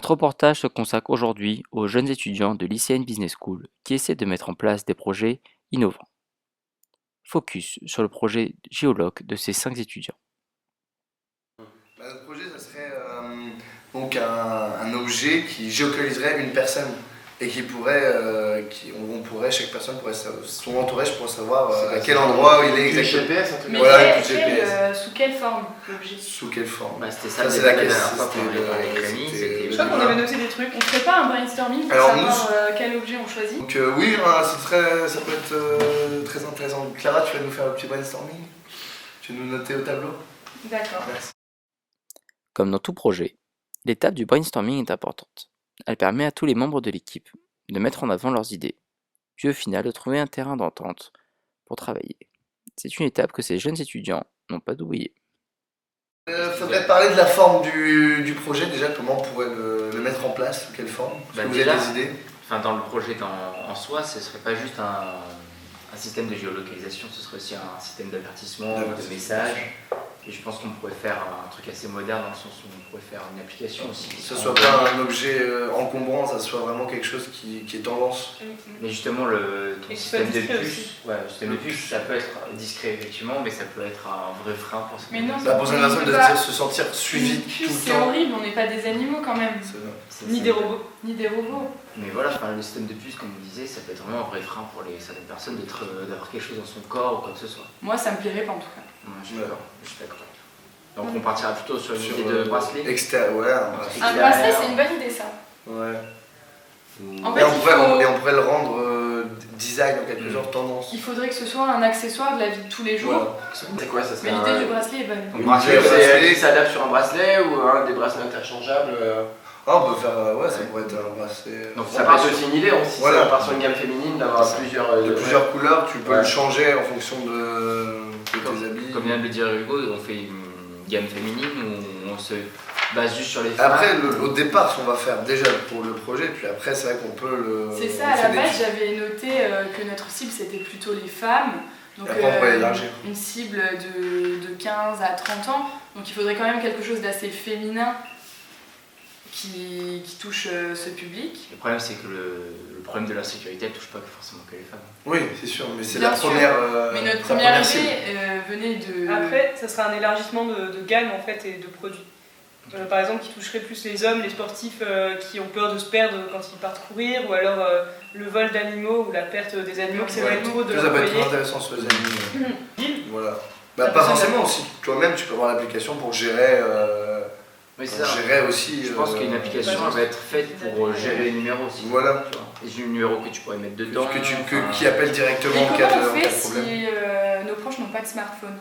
Notre reportage se consacre aujourd'hui aux jeunes étudiants de l'ICN Business School qui essaient de mettre en place des projets innovants. Focus sur le projet Géoloc de ces 5 étudiants. Notre projet, ça serait donc un objet qui géolocaliserait une personne et qui pourrait, chaque personne pourrait, son entourage pourrait savoir à quel endroit il est exactement. GPS, un truc. Mais Voilà, sous quelle forme l'objet? Sous quelle forme? C'était ça, c'est le la débat question. dernière fois qu'on avait parlé avec Camille, c'était- Je crois qu'on avait noté des trucs. On ferait pas un brainstorming pour Alors, savoir quel objet on choisit? Donc oui, ça peut être très intéressant. Clara, tu vas nous faire un petit brainstorming? Tu vas nous noter au tableau? D'accord. Merci. Comme dans tout projet, l'étape du brainstorming est importante. Elle permet à tous les membres de l'équipe de mettre en avant leurs idées, puis au final de trouver un terrain d'entente pour travailler. C'est une étape que ces jeunes étudiants n'ont pas oubliée. Faudrait parler de la forme du projet déjà, comment on pourrait le mettre en place, sous quelle forme? Est-ce que vous avez des idées? Dans le projet en soi, ce ne serait pas juste un système de géolocalisation, ce serait aussi un système d'avertissement, de messages. Et je pense qu'on pourrait faire un truc assez moderne dans le sens où on pourrait faire une application aussi. Que ce soit pas un objet encombrant, ça soit vraiment quelque chose qui est tendance. Mais justement, ton Et système de discret puce, aussi. le système de puce, ça peut être discret effectivement, mais ça peut être un vrai frein pour ce Mais non, Ça pose à la personne de se sentir suivi Une tout puce, le c'est temps. horrible, on n'est pas des animaux quand même. Ni des robots. Ni des robots. Mais voilà, le système de puce, comme on disait, ça peut être vraiment un vrai frein pour certaines personnes d'avoir quelque chose dans son corps ou quoi que ce soit. Moi, ça me plairait pas en tout cas. Ouais, je suis d'accord. Donc on partira plutôt sur une idée de bracelet. Ouais, un bracelet. Un bracelet, c'est une bonne idée ça. Ouais. En Et fait, on pourrait le rendre design en quelque sorte, tendance. il faudrait que ce soit un accessoire de la vie de tous les jours. Voilà. C'est quoi, ça serait Mais l'idée du bracelet est bonne. Un bracelet, c'est s'adapte sur un bracelet ou un des bracelets interchangeables Ah, on peut faire, ça pourrait être un bracelet. Donc Ça part aussi une idée, si Voilà. ça part sur une gamme féminine, d'avoir Plusieurs couleurs, tu peux Ouais. le changer en fonction de tes habits. Comme vient de le dire Hugo, on fait une gamme féminine où on se base juste sur les femmes. Après, au départ, ce qu'on va faire déjà pour le projet, puis après, c'est vrai qu'on peut le. C'est ça, on à fait la des- base, j'avais noté que notre cible c'était plutôt les femmes. Donc, Après, on pourrait élargir. une cible de 15 à 30 ans. Donc il faudrait quand même quelque chose d'assez féminin qui touche ce public. Le problème, c'est que le problème de la sécurité, elle touche pas forcément que les femmes. Oui, c'est sûr, mais c'est Bien la sûr. première. Mais notre la première cible. idée venait de. Après, ça sera un élargissement de gamme en fait et de produits. Par exemple, qui toucherait plus les hommes, les sportifs qui ont peur de se perdre quand ils partent courir, ou alors le vol d'animaux ou la perte des animaux, qui c'est Ouais, trop de ça leur va être foyer. intéressant sur les animaux. Voilà. Ça Pas peut forcément aussi. Toi-même, tu peux avoir l'application pour gérer. Oui, c'est Pour ça. gérer aussi. Je pense qu'une application elle va être faite pour gérer les numéros aussi. Voilà. Tu vois. Les numéros que tu pourrais mettre dedans. Qui appelle directement Et en cas comment on de fait problème. si nos proches n'ont pas de smartphone?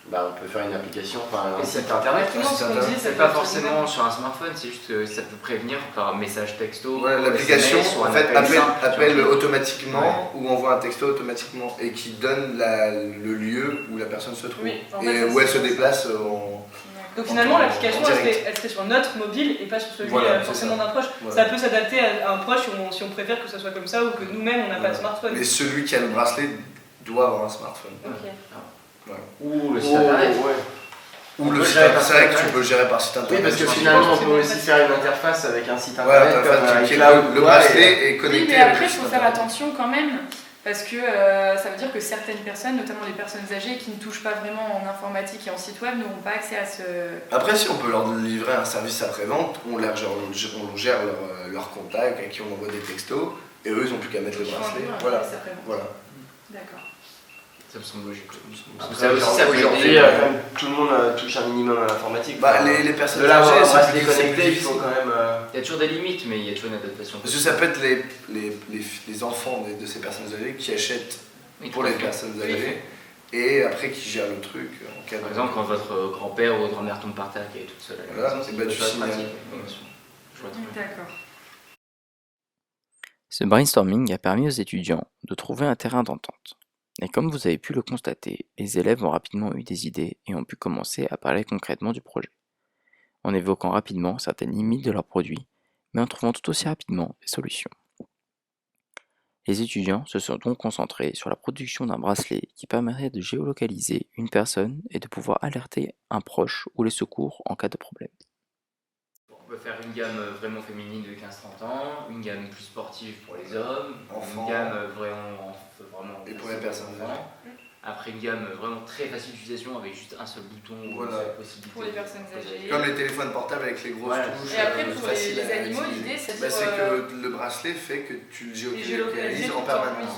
Bah, on peut faire une application, un Et site c'est internet. Exactement ce qu'on internet. dit, ça C'est peut pas être forcément sur un smartphone, c'est juste que ça peut prévenir par message texto. Ouais, l'application SMS, ou un en fait appel simple, tu appelle vois. automatiquement ou envoie un texto automatiquement et qui donne le lieu où la personne se trouve Oui, en et fait, où elle se déplace en. Donc finalement, l'application, en direct. elle serait sur notre mobile et pas sur celui Voilà, c'est forcément ça. d'un proche. Voilà. Ça peut s'adapter à un proche si on préfère que ça soit comme ça ou que nous-mêmes, on n'a pas de smartphone. Mais celui qui a le bracelet doit avoir un smartphone. Ok. Ou le site internet. Ou On le peut site gérer par c'est vrai site que tu peux gérer par site Oui, internet. parce que Je pense finalement, on c'est peut bon, aussi pratique. faire une interface avec un site Voilà, internet t'as comme fait iCloud. le Ouais, bracelet est Oui, connecté mais avec après, le il site faut faire internet. attention quand même, parce que ça veut dire que certaines personnes, notamment les personnes âgées qui ne touchent pas vraiment en informatique et en site web, n'auront pas accès à ce. Après, si on peut leur livrer un service après-vente, on gère leur contact, à qui on envoie des textos, et eux, ils n'ont plus qu'à mettre le bracelet. Voilà. Voilà. D'accord. Ça me semble logique. Après, Ça aussi, ça peut aujourd'hui, aider. quand même, tout le monde touche un minimum à l'informatique. Bah, les personnes de là à avoir âgées, un c'est bracelet plus connecté, il difficile. faut quand même. Il y a toujours des limites, mais il y a toujours une adaptation. Parce que ça peut être les enfants de ces personnes âgées qui achètent Oui, pour tout à les fait. personnes âgées et après qui gèrent le truc en cas de. Par exemple, quand votre grand-père ou votre grand-mère tombe par terre qui est toute seule à la Voilà, maison, et c'est bah, pas tu toujours signales. pratique. Bien sûr. Je vois très bien. D'accord. Ce brainstorming a permis aux étudiants de trouver un terrain d'entente. Et comme vous avez pu le constater, les élèves ont rapidement eu des idées et ont pu commencer à parler concrètement du projet, en évoquant rapidement certaines limites de leurs produits, mais en trouvant tout aussi rapidement des solutions. Les étudiants se sont donc concentrés sur la production d'un bracelet qui permettrait de géolocaliser une personne et de pouvoir alerter un proche ou les secours en cas de problème. peut faire une gamme vraiment féminine de 15-30 ans, une gamme plus sportive pour les hommes, Enfants. une gamme vraiment Et pour les personnes enfants. Après une gamme vraiment très facile d'utilisation avec juste un seul bouton ou Voilà. une seule possibilité. Pour les personnes âgées. Comme les téléphones portables avec les grosses Ouais. touches. Et après, pour faciles les à animaux, utiliser. l'idée, c'est C'est que le bracelet fait que tu le géolocalises géolocalises en tout le temps, permanence.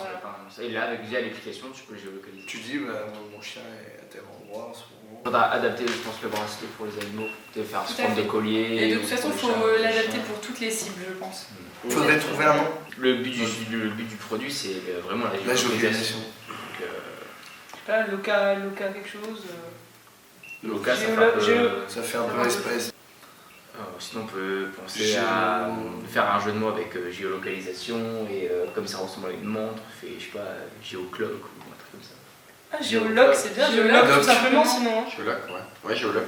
oui. Et là, avec via l'application, tu peux le géolocaliser. Tu dis, bah, mon chien est à tel endroit en ce moment. Il faudra adapter, je pense, le bracelet pour les animaux, de faire Tout sous à forme de fait. collier. Et de ou toute façon, il pour faut les chats, l'adapter les chiens. pour toutes les cibles, je pense. Il faudrait trouver un nom. Le but du produit, c'est vraiment la La géolocalisation. Donc, Je sais pas, Loca quelque chose. Loca, ça Géolo- fait un peu... Ça fait un peu espèce. Sinon, on peut penser à faire un jeu de mots avec géolocalisation et comme ça ressemble à une montre, fait, je sais pas, géoclock ou un truc comme ça. Ah, Géoloc, c'est bien. Géoloc, Géoloc, tout Géoloc. simplement, sinon. Hein. Géoloc, ouais. Ouais, géoloc.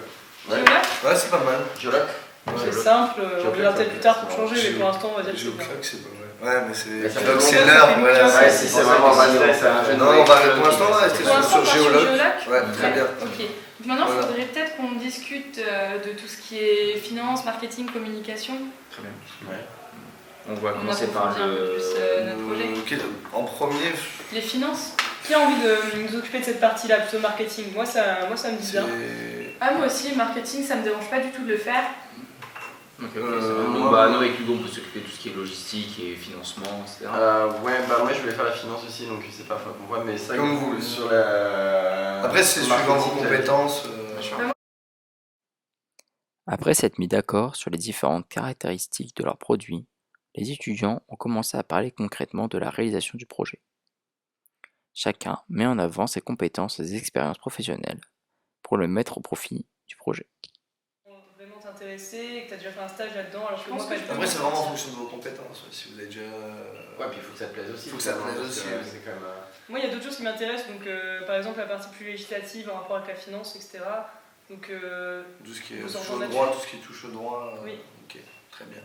Ouais. Géoloc Ouais, c'est pas mal. Géoloc. C'est Ouais. simple, on Géoloc, verra peut-être plus tard pour c'est changer, mais Géo- pour l'instant, on va dire que c'est bien. Géoclock, c'est pas mal. Ouais, mais c'est Mais ça fait Géoloc, c'est longtemps, l'heure. ça fait Voilà. longtemps. Ouais, si c'est vraiment un bracelet, c'est un jeu de Non, mots on va avec pour l'instant, on va rester Pour l'instant, on sur part sur Géoloc. Géoloc. Ouais, très bien. Ok. Donc maintenant, il Voilà. faudrait peut-être qu'on discute de tout ce qui est finance, marketing, communication. Très bien. Ouais. On va On commencer par approfondit un peu le... plus notre projet. En premier, Les finances. Qui a envie de nous occuper de cette partie-là, plutôt marketing? Moi, ça me dit bien. c'est. Ah, moi aussi, marketing, ça me dérange pas du tout de le faire. Ok, c'est bon. Nous, nous, avec Hugo, on peut s'occuper de tout ce qui est logistique et financement, etc. Ouais, bah moi je voulais faire la finance aussi, donc c'est pas pour moi, mais ça, Comme vous. sur la. Après, c'est le suivant vos marketing, compétences. Après s'être mis d'accord sur les différentes caractéristiques de leurs produits, les étudiants ont commencé à parler concrètement de la réalisation du projet. Chacun met en avant ses compétences et ses expériences professionnelles pour le mettre au profit du projet. Vraiment t'intéresser et que t'as déjà fait un stage là-dedans, alors que Je moi, pense pas que du je tout. Après, c'est vraiment en fonction de vos compétences. Si vous avez déjà. Ouais, puis il faut que ça te plaise aussi. Faut que ça te finalement, plaise parce aussi, que oui. C'est quand même. Moi, il y a d'autres choses qui m'intéressent, donc par exemple la partie plus législative en rapport avec la finance, etc. Donc, Tout ce qui est Vous touche entendez au droit, tout ce qui touche au droit. Oui. Ok, très bien.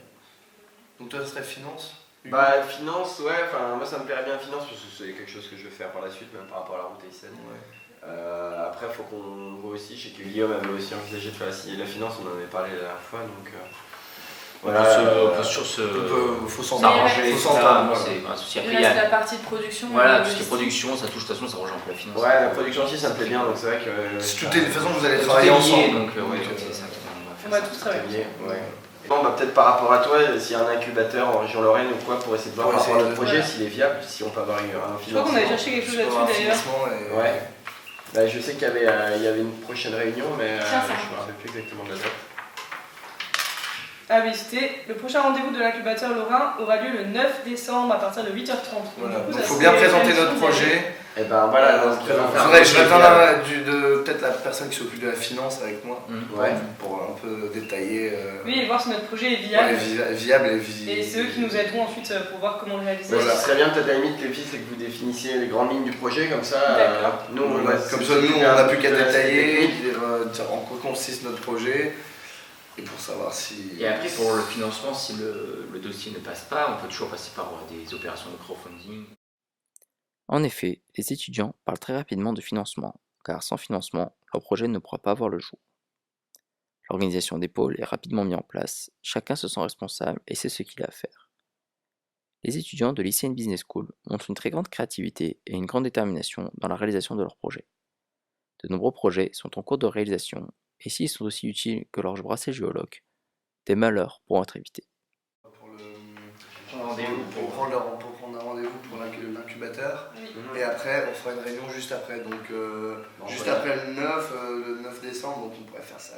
Donc, toi, ça serait finance Hugo Bah, finance, ouais, enfin, moi ça me plairait bien finance parce que c'est quelque chose que je veux faire par la suite, même par rapport à la route AICN. Ouais. Après, il faut qu'on voit aussi, je sais que Guillaume avait aussi envisagé de faire la finance, on en avait parlé la dernière fois, donc voilà. On peut sur ce... Faut s'arranger, faut etc. s'entendre. Moi, voilà. c'est pas un souci. Il Après, il y reste a... la partie de production. Voilà, et tout ce qui est logistique. production, ça touche, de toute façon, ça rejoint un peu la finance. Ouais, la production aussi, ça me plaît bien, donc c'est vrai que. Tout est, de toute façon, vous allez Tout travailler est lié, ensemble. donc ouais, Donc, c'est ça. on va tous travailler. lié, ouais. Bon, bah, peut-être par rapport à toi, s'il y a un incubateur en région Lorraine ou quoi, pour essayer de voir Pour par rapport à essayer notre de- projet, voilà. s'il est viable, si on peut avoir un Je crois financement. qu'on avait cherché quelque chose Pour là-dessus un d'ailleurs. financement et- Ouais. Bah, je sais qu'il y avait une prochaine réunion, mais Tiens, ça. je me rappelle plus exactement de la date. Ah oui, c'était le prochain rendez-vous de l'incubateur Lorrain aura lieu le 9 décembre à partir de 8h30. Voilà. Du coup, Donc, ça faut serait bien présenter planifié notre d'y projet. Et ben voilà, donc, Faudrait que je m'attende de peut-être la personne qui s'occupe de la finance avec moi Ouais. pour un peu détailler aller. Oui, et voir si notre projet est ouais, viable. viable et visible. Et c'est eux qui nous aideront ensuite pour voir comment le réaliser. Ouais, Voilà. Ce serait bien peut-être à la limite les filles, c'est que vous définissiez les grandes lignes du projet, comme ça, D'accord. nous on Voilà. va Comme ça, s'occuper nous, on un n'a peu plus qu'à de l'aspect détailler, technique. dire en quoi consiste notre projet, et pour savoir si... Et après, pour le financement, si le dossier ne passe pas, on peut toujours passer par des opérations de crowdfunding. En effet, les étudiants parlent très rapidement de financement, car sans financement, leur projet ne pourra pas voir le jour. L'organisation des pôles est rapidement mise en place, chacun se sent responsable et sait ce qu'il a à faire. Les étudiants de l'ICN Business School montrent une très grande créativité et une grande détermination dans la réalisation de leurs projets. De nombreux projets sont en cours de réalisation, et s'ils sont aussi utiles que leur bracelet géoloc, des malheurs pourront être évités. Pour prendre un rendez-vous pour l'incubateur. Oui. Et après, on fera une réunion juste après. Donc, juste après le 9 décembre, donc on pourrait faire ça.